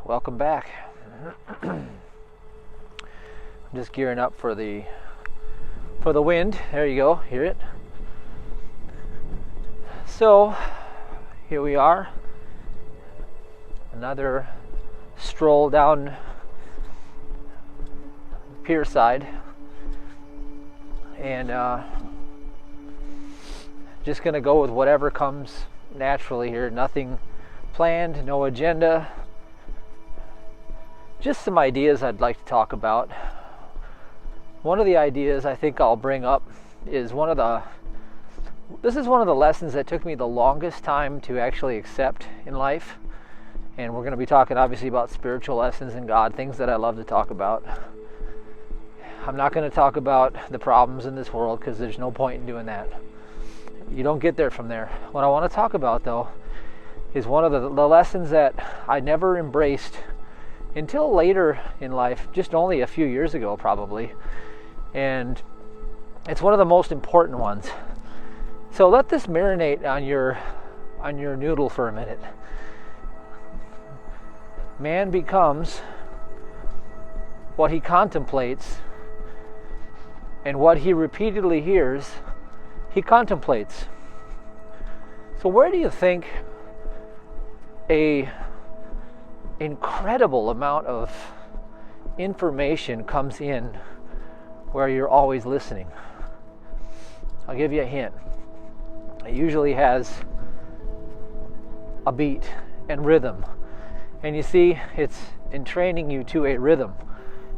Welcome back. I'm just gearing up for the wind. There you go. Hear it? So here we are. Another stroll down pier side, and just gonna go with whatever comes naturally here. Nothing planned, no agenda. Just some ideas I'd like to talk about. One of the ideas I think I'll bring up is this is one of the lessons that took me the longest time to actually accept in life. And we're going to be talking obviously about spiritual lessons and God, things that I love to talk about. I'm not going to talk about the problems in this world because there's no point in doing that. You don't get there from there. What I want to talk about though is one of the lessons that I never embraced until later in life, just only a few years ago probably. And it's one of the most important ones. So let this marinate on your noodle for a minute. Man becomes what he contemplates, and what he repeatedly hears, he contemplates. So where do you think a incredible amount of information comes in where you're always listening? I'll give you a hint. It usually has a beat and rhythm. And you see, it's entraining you to a rhythm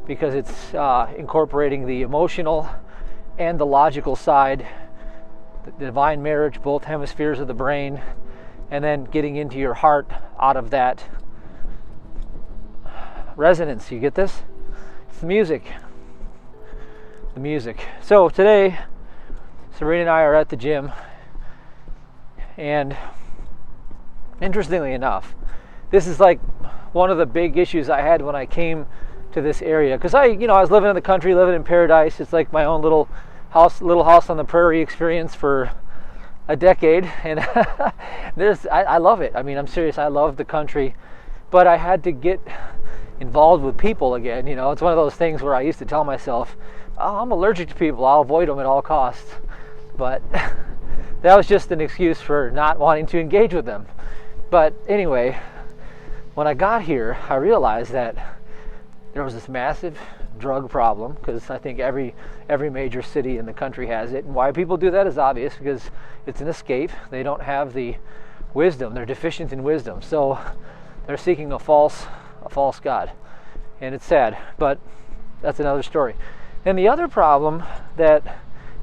because it's incorporating the emotional and the logical side, the divine marriage, both hemispheres of the brain, and then getting into your heart out of that resonance. You get this? It's the music. The music. So today, Serena and I are at the gym, and interestingly enough, this is like one of the big issues I had when I came to this area, because I was living in the country, living in paradise. It's like my own little house on the prairie experience for a decade, and I love it. I mean, I'm serious. I love the country, but I had to get involved with people again. It's one of those things where I used to tell myself, oh, I'm allergic to people, I'll avoid them at all costs. But that was just an excuse for not wanting to engage with them. But anyway, when I got here, I realized that there was this massive drug problem, because I think every major city in the country has it. And why people do that is obvious, because it's an escape. They don't have the wisdom. They're deficient in wisdom. So they're seeking a false God. And it's sad, but that's another story. And the other problem that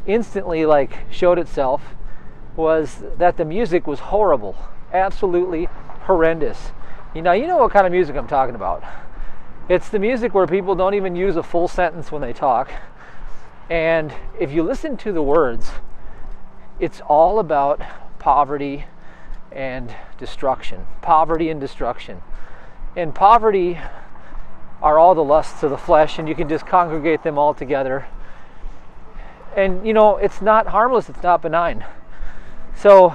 instantly showed itself was that the music was horrible. Absolutely horrendous. You know what kind of music I'm talking about. It's the music where people don't even use a full sentence when they talk. And if you listen to the words, it's all about poverty and destruction. Poverty and destruction. And poverty are all the lusts of the flesh, and you can just congregate them all together. And it's not harmless, it's not benign. So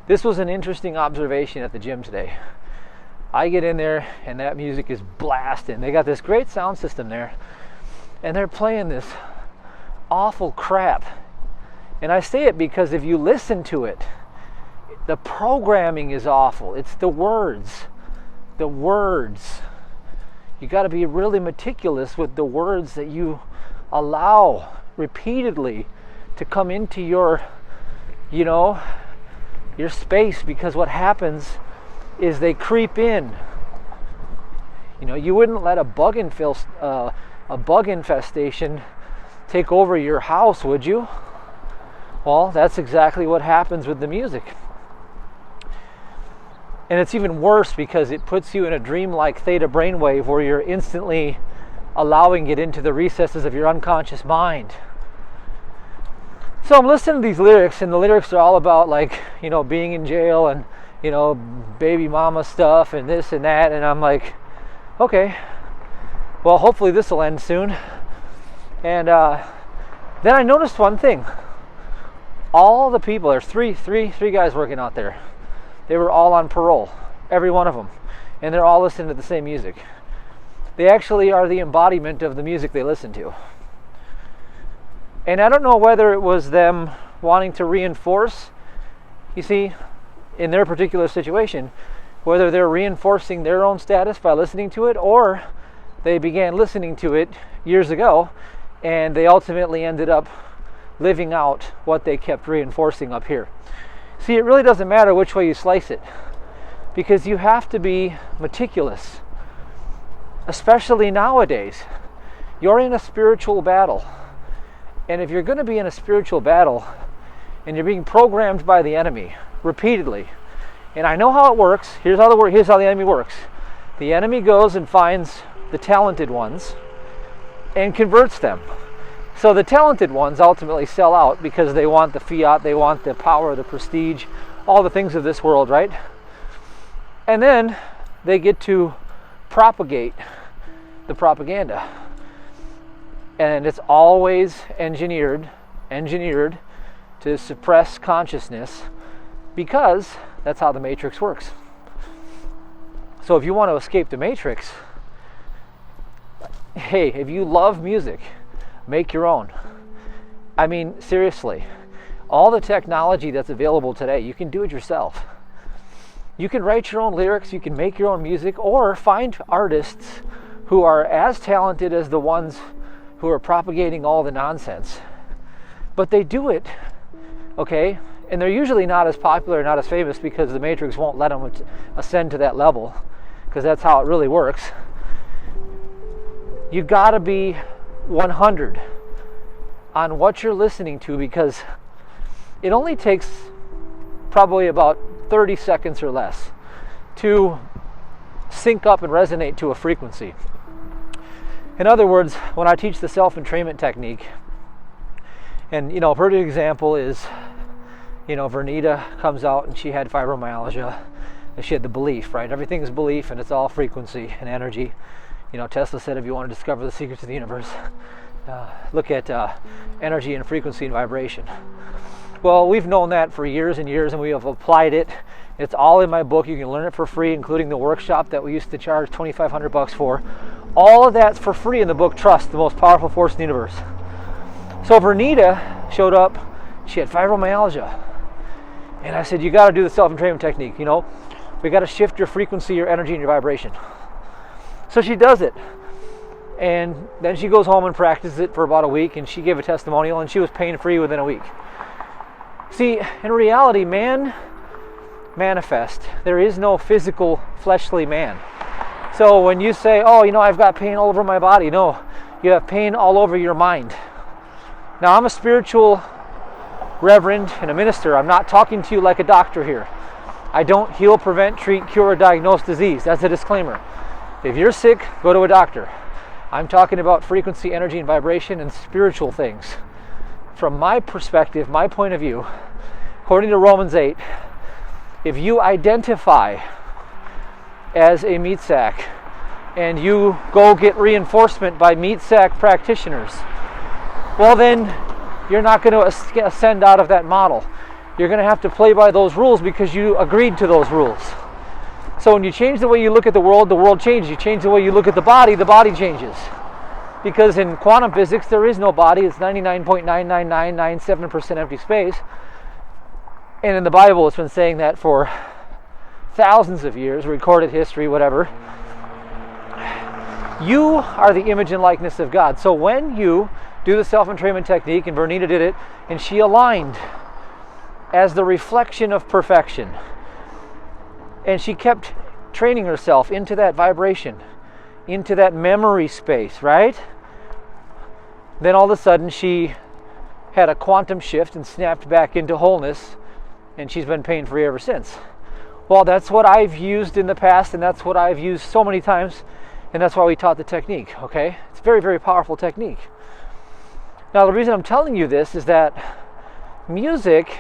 this was an interesting observation at the gym today. I get in there and that music is blasting. They got this great sound system there, and they're playing this awful crap. And I say it because if you listen to it, the programming is awful. It's the words. The words. You got to be really meticulous with the words that you allow repeatedly to come into your space, because what happens is they creep in. You wouldn't let a bug infestation take over your house, would you? Well, that's exactly what happens with the music. And it's even worse because it puts you in a dreamlike theta brainwave where you're instantly allowing it into the recesses of your unconscious mind. So I'm listening to these lyrics, and the lyrics are all about being in jail and baby mama stuff and this and that, and I'm like, okay, well, hopefully this will end soon. And then I noticed one thing. All the people, there's three guys working out there. They were all on parole, every one of them. And they're all listening to the same music. They actually are the embodiment of the music they listen to. And I don't know whether it was them wanting to reinforce, you see, in their particular situation, whether they're reinforcing their own status by listening to it, or they began listening to it years ago and they ultimately ended up living out what they kept reinforcing up here. See, it really doesn't matter which way you slice it, because you have to be meticulous, especially nowadays. You're in a spiritual battle. And if you're going to be in a spiritual battle and you're being programmed by the enemy repeatedly, and I know how it works. Here's how the enemy works. The enemy goes and finds the talented ones and converts them. So the talented ones ultimately sell out because they want the fiat, they want the power, the prestige, all the things of this world, right? And then they get to propagate the propaganda. And it's always engineered to suppress consciousness, because that's how the matrix works. So if you want to escape the matrix, hey, if you love music, make your own. I mean, seriously, all the technology that's available today, you can do it yourself. You can write your own lyrics, you can make your own music, or find artists who are as talented as the ones who are propagating all the nonsense. But they do it, okay? And they're usually not as popular, not as famous, because the Matrix won't let them ascend to that level, because that's how it really works. You gotta be 100 on what you're listening to, because it only takes probably about 30 seconds or less to sync up and resonate to a frequency. In other words, when I teach the self-entrainment technique, and a perfect example is, Vernita comes out and she had fibromyalgia, and she had the belief, right? Everything is belief, and it's all frequency and energy. Tesla said, if you want to discover the secrets of the universe, look at energy and frequency and vibration. Well, we've known that for years and years, and we have applied it. It's all in my book. You can learn it for free, including the workshop that we used to charge $2,500 for. All of that's for free in the book, Trust, the Most Powerful Force in the Universe. So Vernita showed up. She had fibromyalgia. And I said, you got to do the self-entrainment technique. We got to shift your frequency, your energy, and your vibration. So she does it. And then she goes home and practices it for about a week, and she gave a testimonial, and she was pain-free within a week. See, in reality, man manifest. There is no physical, fleshly man. So when you say, I've got pain all over my body, no, you have pain all over your mind. Now, I'm a spiritual reverend and a minister. I'm not talking to you like a doctor here. I don't heal, prevent, treat, cure, or diagnose disease. That's a disclaimer. If you're sick, go to a doctor. I'm talking about frequency, energy, and vibration and spiritual things. From my perspective, my point of view, according to Romans 8, if you identify as a meat sack and you go get reinforcement by meat sack practitioners, well then you're not going to ascend out of that model. You're going to have to play by those rules because you agreed to those rules. So when you change the way you look at the world changes. You change the way you look at the body changes. Because in quantum physics, there is no body. It's 99.99997% empty space. And in the Bible, it's been saying that for thousands of years, recorded history, whatever. You are the image and likeness of God. So when you do the self-entrainment technique, and Vernita did it, and she aligned as the reflection of perfection, and she kept training herself into that vibration, into that memory space, right? Then all of a sudden she had a quantum shift and snapped back into wholeness, and she's been pain-free ever since. Well, that's what I've used in the past, and that's what I've used so many times, and that's why we taught the technique, okay? It's a very, very powerful technique. Now, the reason I'm telling you this is that music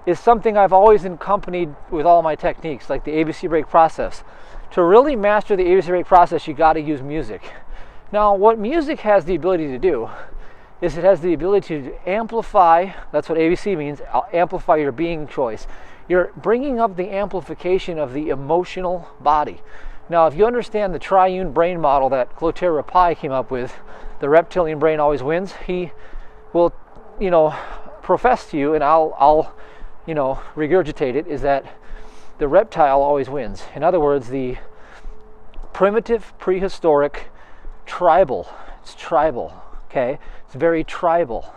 is something I've always accompanied with all my techniques, like the ABC break process. To really master the ABC break process, you got to use music. Now, what music has the ability to do is it has the ability to amplify, that's what ABC means, amplify your being choice, You're bringing up the amplification of the emotional body. Now, if you understand the triune brain model that Clotaire Rapaille came up with, the reptilian brain always wins, he will, profess to you, and I'll regurgitate it, is that the reptile always wins. In other words, the primitive, prehistoric, tribal, it's tribal, okay? It's very tribal.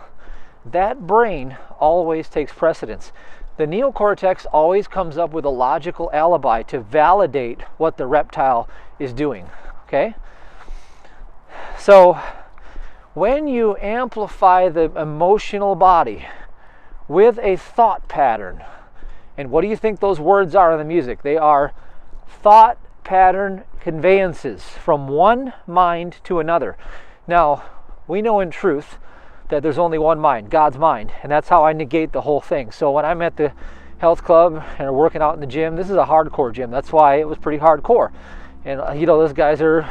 That brain always takes precedence. The neocortex always comes up with a logical alibi to validate what the reptile is doing, okay? So when you amplify the emotional body with a thought pattern, and what do you think those words are in the music? They are thought pattern conveyances from one mind to another. Now, we know in truth that there's only one mind, God's mind, and that's how I negate the whole thing. So when I'm at the health club and working out in the gym, this is a hardcore gym. That's why it was pretty hardcore. And those guys are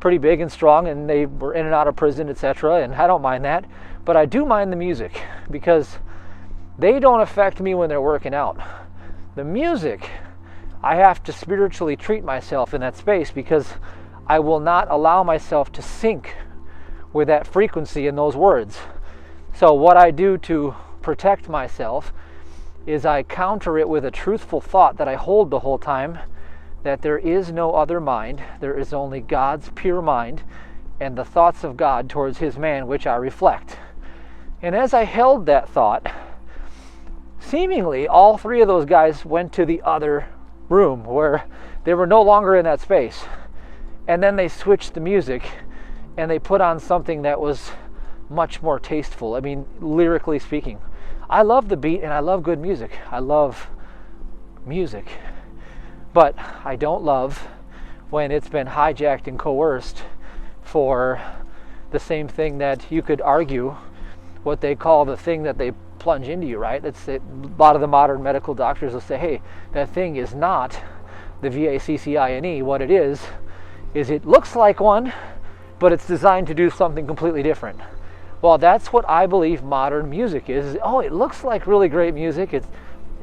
pretty big and strong, and they were in and out of prison, etc. And I don't mind that, but I do mind the music because they don't affect me when they're working out. The music, I have to spiritually treat myself in that space because I will not allow myself to sink with that frequency in those words. So what I do to protect myself is I counter it with a truthful thought that I hold the whole time, that there is no other mind, there is only God's pure mind and the thoughts of God towards his man, which I reflect. And as I held that thought, seemingly all three of those guys went to the other room where they were no longer in that space. And then they switched the music and they put on something that was much more tasteful. I mean, lyrically speaking. I love the beat and I love good music. I love music. But I don't love when it's been hijacked and coerced for the same thing that you could argue what they call the thing that they plunge into you, right? A lot of the modern medical doctors will say, hey, that thing is not the VACCINE. What it is it looks like one, but it's designed to do something completely different. Well, that's what I believe modern music is. Oh, it looks like really great music. It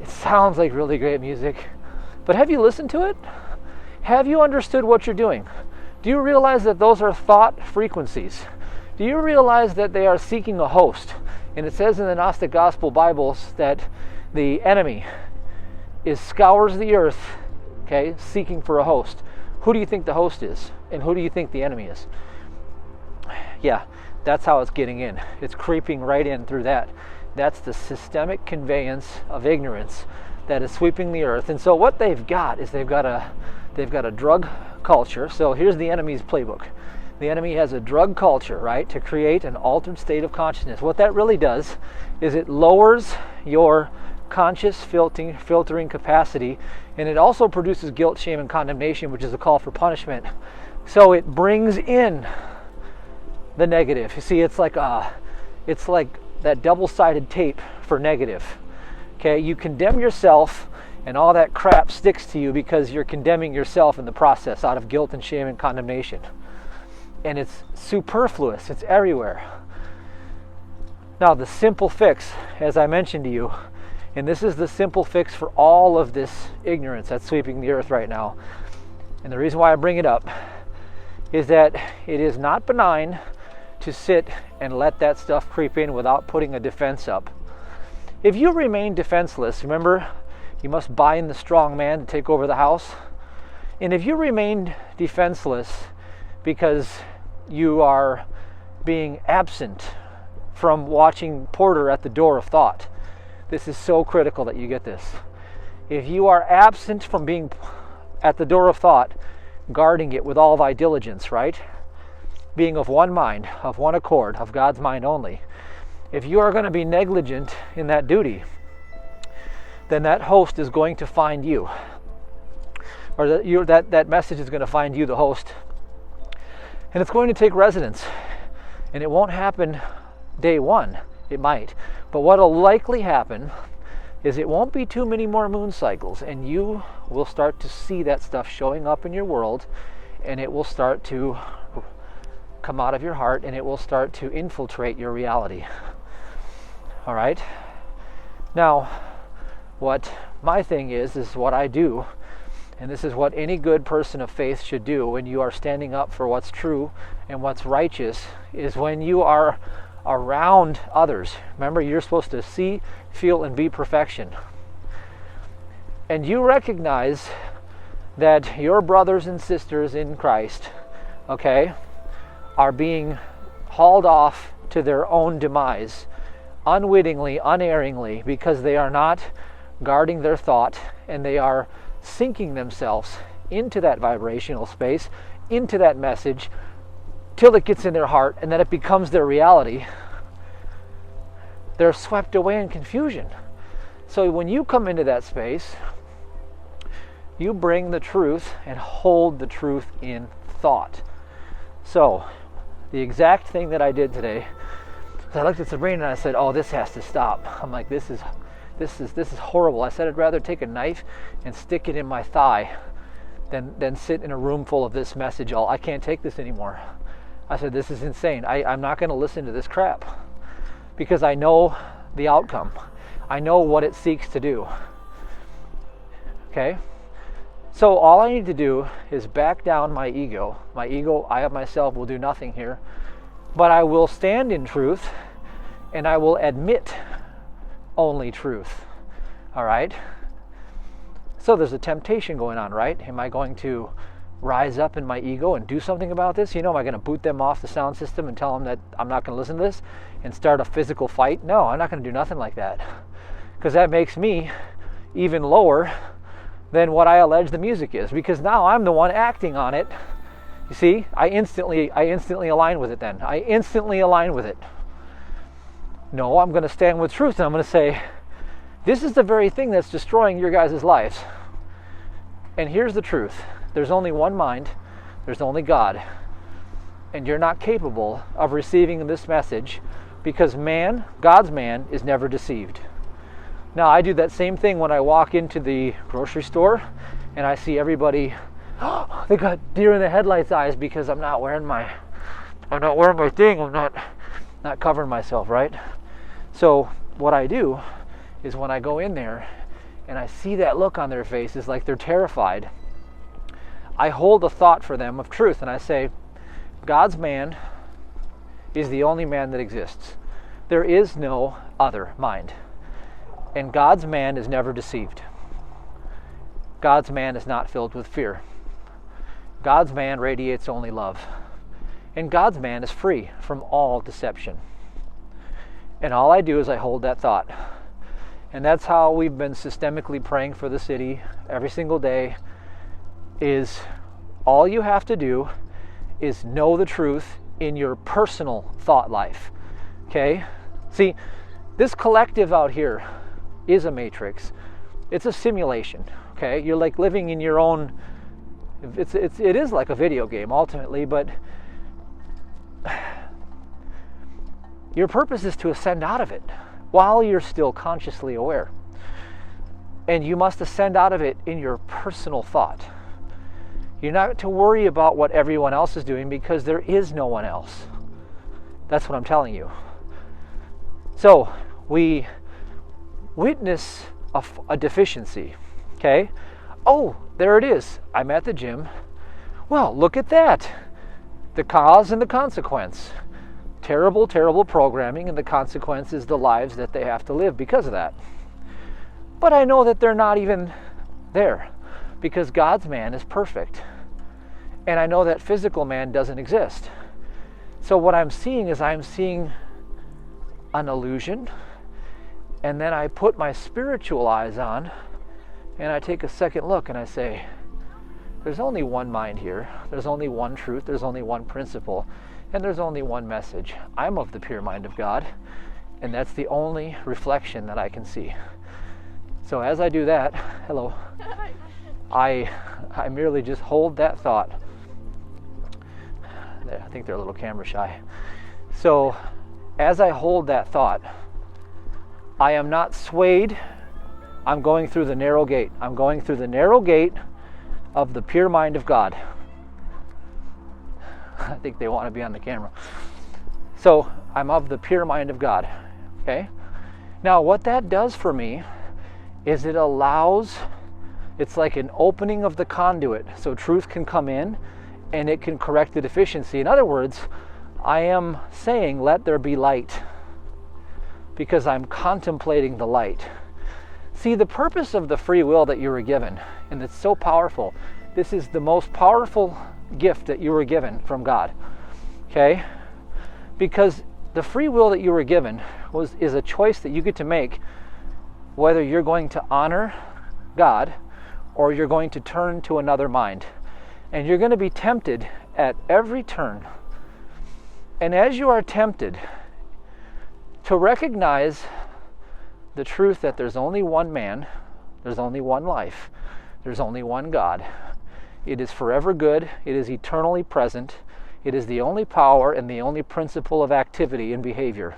sounds like really great music. But have you listened to it? Have you understood what you're doing? Do you realize that those are thought frequencies? Do you realize that they are seeking a host? And it says in the Gnostic Gospel Bibles that the enemy scours the earth, okay, seeking for a host. Who do you think the host is? And who do you think the enemy is? Yeah, that's how it's getting in. It's creeping right in through that. That's the systemic conveyance of ignorance that is sweeping the earth. And so what they've got is they've got a drug culture. So here's the enemy's playbook. The enemy has a drug culture, right, to create an altered state of consciousness. What that really does is it lowers your conscious filtering capacity, and it also produces guilt, shame, and condemnation, which is a call for punishment. So it brings in the negative. You see, it's like that double-sided tape for negative. Okay, you condemn yourself, and all that crap sticks to you because you're condemning yourself in the process out of guilt and shame and condemnation. And it's superfluous. It's everywhere. Now, the simple fix, as I mentioned to you, and this is the simple fix for all of this ignorance that's sweeping the earth right now. And the reason why I bring it up is that it is not benign to sit and let that stuff creep in without putting a defense up. If you remain defenseless, remember, you must bind the strong man to take over the house. And if you remain defenseless because you are being absent from watching Porter at the door of thought, this is so critical that you get this. If you are absent from being at the door of thought, guarding it with all thy diligence, right? Being of one mind, of one accord, of God's mind only. If you are going to be negligent in that duty, then that host is going to find you. Or that message is going to find you, the host. And it's going to take residence. And it won't happen day one. It might. But what will likely happen is it won't be too many more moon cycles, and you will start to see that stuff showing up in your world, and it will start to come out of your heart, and it will start to infiltrate your reality. All right? Now, what my thing is what I do, and this is what any good person of faith should do when you are standing up for what's true and what's righteous, is when you are around others. Remember, you're supposed to see, feel, and be perfection. And you recognize that your brothers and sisters in Christ, okay, are being hauled off to their own demise, unwittingly, unerringly, because they are not guarding their thought, and they are sinking themselves into that vibrational space, into that message, till it gets in their heart, and then it becomes their reality. They're swept away in confusion. So when you come into that space, you bring the truth and hold the truth in thought. So the exact thing that I did today, I looked at Sabrina and I said, oh, this has to stop. I'm like, this is horrible. I said, I'd rather take a knife and stick it in my thigh than sit in a room full of this message. I can't take this anymore. I said, this is insane. I'm not going to listen to this crap, because I know the outcome. I know what it seeks to do. Okay? So all I need to do is back down my ego. My ego, I of myself, will do nothing here. But I will stand in truth, and I will admit only truth. All right? So there's a temptation going on, right? Am I going to rise up in my ego and do something about this? Am I going to boot them off the sound system and tell them that I'm not going to listen to this and start a physical fight? No, I'm not going to do nothing like that, because that makes me even lower than what I allege the music is, because now I'm the one acting on it. You see, I instantly align with it then. I instantly align with it. No, I'm going to stand with truth, and I'm going to say, this is the very thing that's destroying your guys' lives. And here's the truth. There's only one mind. There's only God. And you're not capable of receiving this message, because man, God's man, is never deceived. Now, I do that same thing when I walk into the grocery store and I see everybody, they got deer in the headlights eyes because I'm not wearing my thing. I'm not covering myself, right? So what I do is, when I go in there and I see that look on their faces like they're terrified, I hold a thought for them of truth, and I say, God's man is the only man that exists. There is no other mind. And God's man is never deceived. God's man is not filled with fear. God's man radiates only love. And God's man is free from all deception. And all I do is I hold that thought. And that's how we've been systemically praying for the city every single day, is all you have to do is know the truth in your personal thought life. Okay? See, this collective out here is a matrix. It's a simulation. Okay? You're like living in your own, it is like a video game ultimately, but your purpose is to ascend out of it while you're still consciously aware. And you must ascend out of it in your personal thought. You're not to worry about what everyone else is doing, because there is no one else. That's what I'm telling you. So we witness a deficiency. Okay? Oh, there it is. I'm at the gym. Well, look at that. The cause and the consequence. Terrible, terrible programming, and the consequence is the lives that they have to live because of that. But I know that they're not even there, because God's man is perfect. And I know that physical man doesn't exist. So what I'm seeing is I'm seeing an illusion, and then I put my spiritual eyes on, and I take a second look and I say, there's only one mind here. There's only one truth. There's only one principle. And there's only one message. I'm of the pure mind of God, and that's the only reflection that I can see. So as I do that, hello, I merely just hold that thought. I think they're a little camera shy. So as I hold that thought, I am not swayed. I'm going through the narrow gate. I'm going through the narrow gate of the pure mind of God. I think they want to be on the camera. So I'm of the pure mind of God. Okay? Now what that does for me is it's like an opening of the conduit so truth can come in and it can correct the deficiency. In other words, I am saying, let there be light, because I'm contemplating the light. See, the purpose of the free will that you were given, and it's so powerful. This is the most powerful gift that you were given from God. Okay? Because the free will that you were given is a choice that you get to make, whether you're going to honor God or you're going to turn to another mind. And you're going to be tempted at every turn. And as you are tempted to recognize the truth that there's only one man, there's only one life, there's only one God. It is forever good, it is eternally present, it is the only power and the only principle of activity and behavior.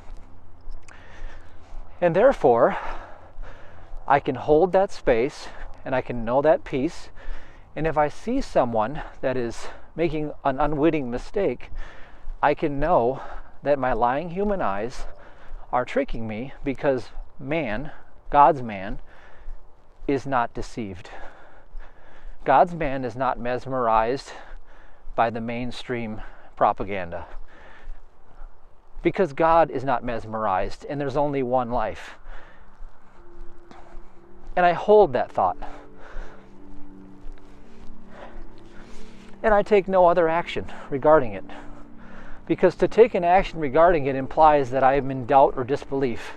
And therefore, I can hold that space and I can know that peace. And if I see someone that is making an unwitting mistake, I can know that my lying human eyes are tricking me, because man, God's man, is not deceived. God's man is not mesmerized by the mainstream propaganda, because God is not mesmerized and there's only one life. And I hold that thought. And I take no other action regarding it. Because to take an action regarding it implies that I am in doubt or disbelief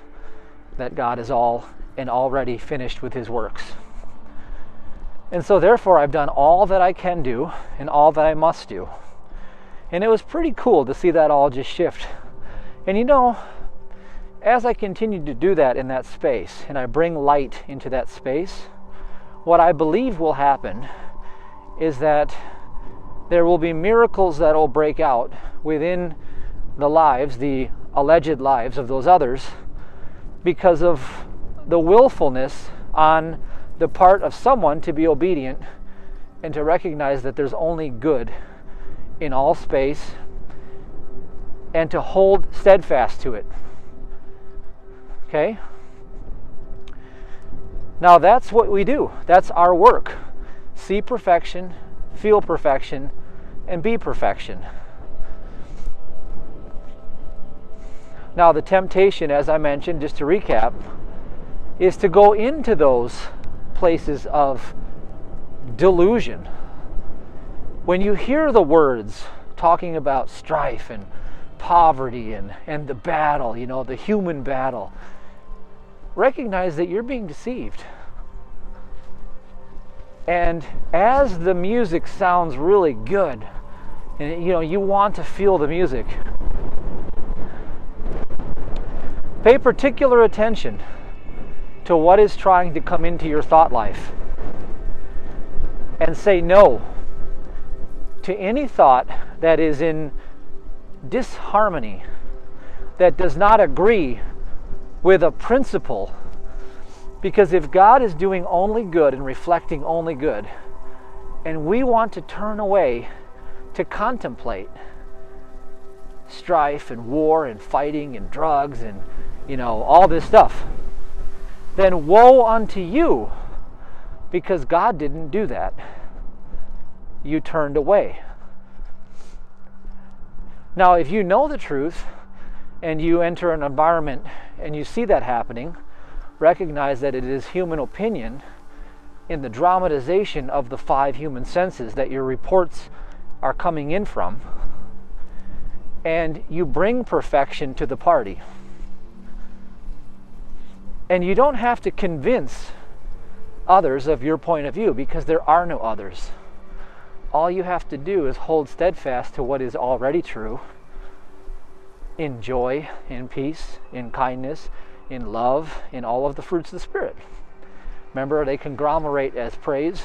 that God is all and already finished with his works. And so therefore I've done all that I can do and all that I must do. And it was pretty cool to see that all just shift. And you know, as I continue to do that in that space, and I bring light into that space, what I believe will happen is that there will be miracles that will break out within the lives, the alleged lives of those others, because of the willfulness on the part of someone to be obedient and to recognize that there's only good in all space and to hold steadfast to it. Okay? Now that's what we do. That's our work. See perfection, feel perfection, and be perfection. Now the temptation, as I mentioned, just to recap, is to go into those places of delusion. When you hear the words talking about strife and poverty and the battle, you know, the human battle, recognize that you're being deceived. And as the music sounds really good, and you know, you want to feel the music, pay particular attention to what is trying to come into your thought life. And say no to any thought that is in disharmony, that does not agree with a principle. Because if God is doing only good and reflecting only good, and we want to turn away to contemplate strife and war and fighting and drugs and, you know, all this stuff, then woe unto you, because God didn't do that. You turned away. Now, if you know the truth and you enter an environment and you see that happening, recognize that it is human opinion in the dramatization of the 5 human senses that your reports are coming in from, and you bring perfection to the party. And you don't have to convince others of your point of view, because there are no others. All you have to do is hold steadfast to what is already true, in joy, in peace, in kindness, in love, in all of the fruits of the Spirit. Remember, they conglomerate as praise.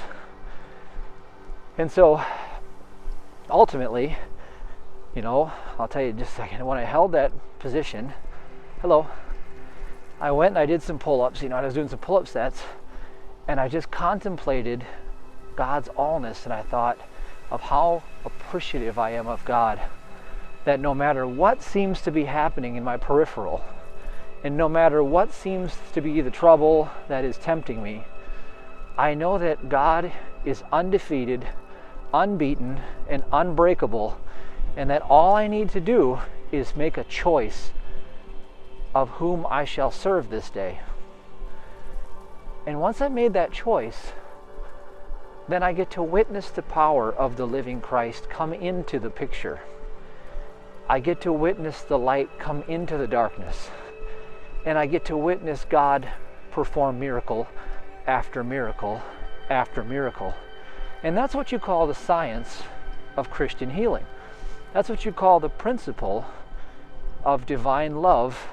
And so, ultimately, you know, I'll tell you in just a second, when I held that position, I went and I did some pull-ups, you know, I was doing some pull-up sets, and I just contemplated God's allness, and I thought of how appreciative I am of God, that no matter what seems to be happening in my peripheral, And no matter what seems to be the trouble that is tempting me, I know that God is undefeated, unbeaten, and unbreakable, and that all I need to do is make a choice of whom I shall serve this day. And once I've made that choice, then I get to witness the power of the living Christ come into the picture. I get to witness the light come into the darkness. And I get to witness God perform miracle after miracle after miracle. And that's what you call the science of Christian healing. That's what you call the principle of divine love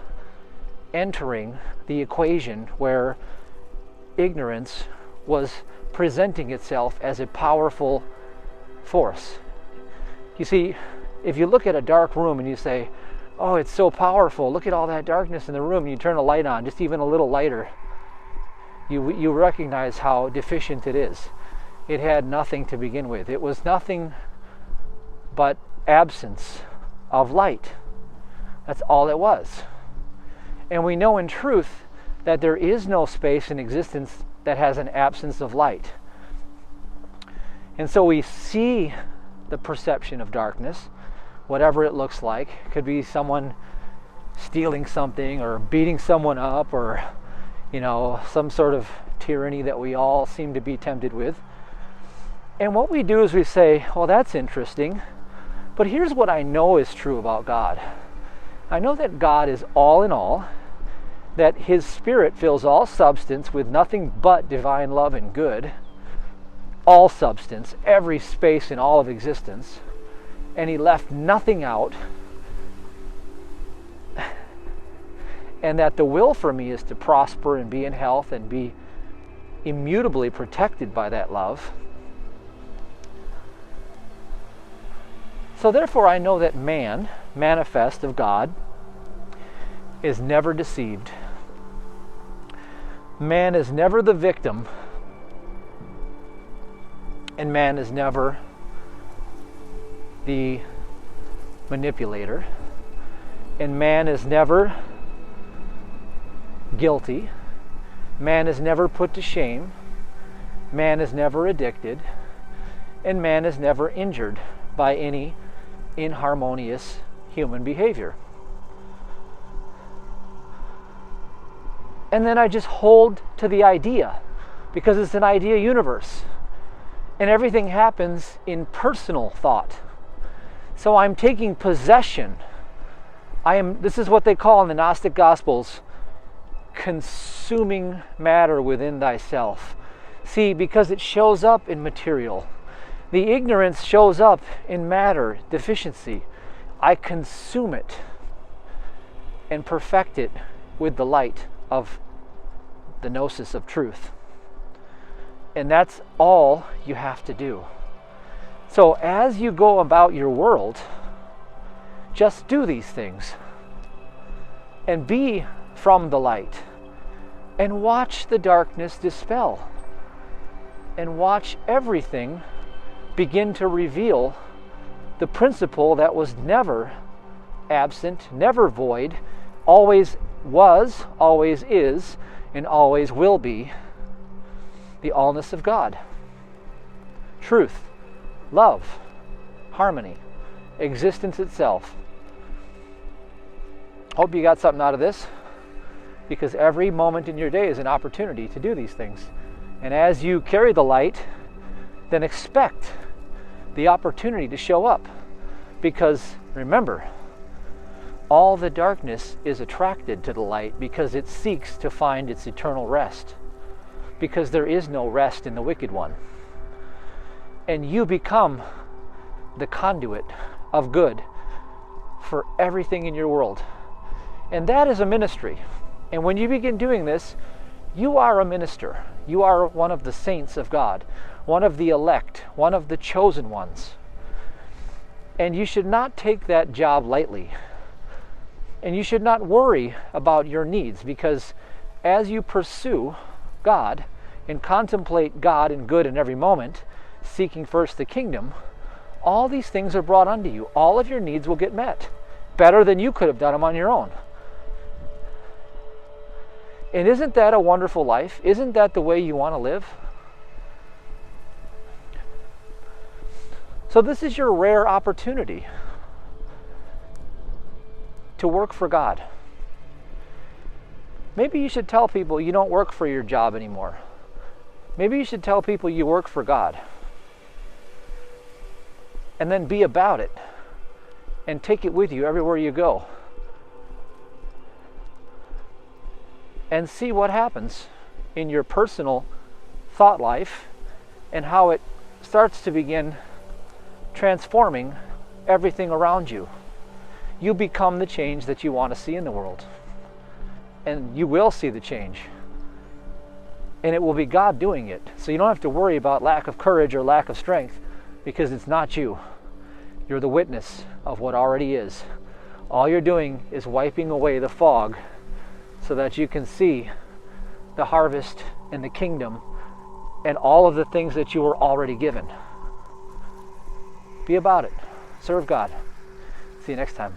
entering the equation where ignorance was presenting itself as a powerful force. You see, if you look at a dark room and you say, oh, it's so powerful, look at all that darkness in the room, and you turn a light on, just even a little lighter, you recognize how deficient it is. It had nothing to begin with. It was nothing but absence of light. That's all it was. And we know in truth that there is no space in existence that has an absence of light. And so we see the perception of darkness, whatever it looks like. It could be someone stealing something or beating someone up, or some sort of tyranny that we all seem to be tempted with. And what we do is we say, well, that's interesting, but here's what I know is true about God. I know that God is all in all, that His Spirit fills all substance with nothing but divine love and good, all substance, every space in all of existence, and He left nothing out, and that the will for me is to prosper and be in health and be immutably protected by that love. So therefore I know that man, manifest of God, is never deceived. Man is never the victim, and man is never the manipulator, and man is never guilty. Man is never put to shame. Man is never addicted, and man is never injured by any inharmonious human behavior. And then I just hold to the idea, because it's an idea universe, and everything happens in personal thought. So I'm taking possession. This is what they call in the Gnostic Gospels, consuming matter within thyself. See, because it shows up in material. The ignorance shows up in matter deficiency. I consume it and perfect it with the light of the gnosis of truth. And that's all you have to do. So as you go about your world, just do these things and be from the light, and watch the darkness dispel, and watch everything begin to reveal the principle that was never absent, never void, always was, always is, and always will be, the allness of God. Truth, love, harmony, existence itself. Hope you got something out of this, because every moment in your day is an opportunity to do these things. And as you carry the light, then expect the opportunity to show up. Because remember, all the darkness is attracted to the light because it seeks to find its eternal rest. Because there is no rest in the wicked one. And you become the conduit of good for everything in your world. And that is a ministry. And when you begin doing this, you are a minister. You are one of the saints of God, one of the elect, one of the chosen ones. And you should not take that job lightly. And you should not worry about your needs, because as you pursue God and contemplate God and good in every moment, seeking first the kingdom, all these things are brought unto you. All of your needs will get met better than you could have done them on your own. And isn't that a wonderful life? Isn't that the way you want to live? So this is your rare opportunity to work for God. Maybe you should tell people you don't work for your job anymore. Maybe you should tell people you work for God. And then be about it. And take it with you everywhere you go. And see what happens in your personal thought life and how it starts to begin transforming everything around you. You become the change that you want to see in the world. And you will see the change. And it will be God doing it. So you don't have to worry about lack of courage or lack of strength, because it's not you. You're the witness of what already is. All you're doing is wiping away the fog so that you can see the harvest and the kingdom and all of the things that you were already given. Be about it. Serve God. See you next time.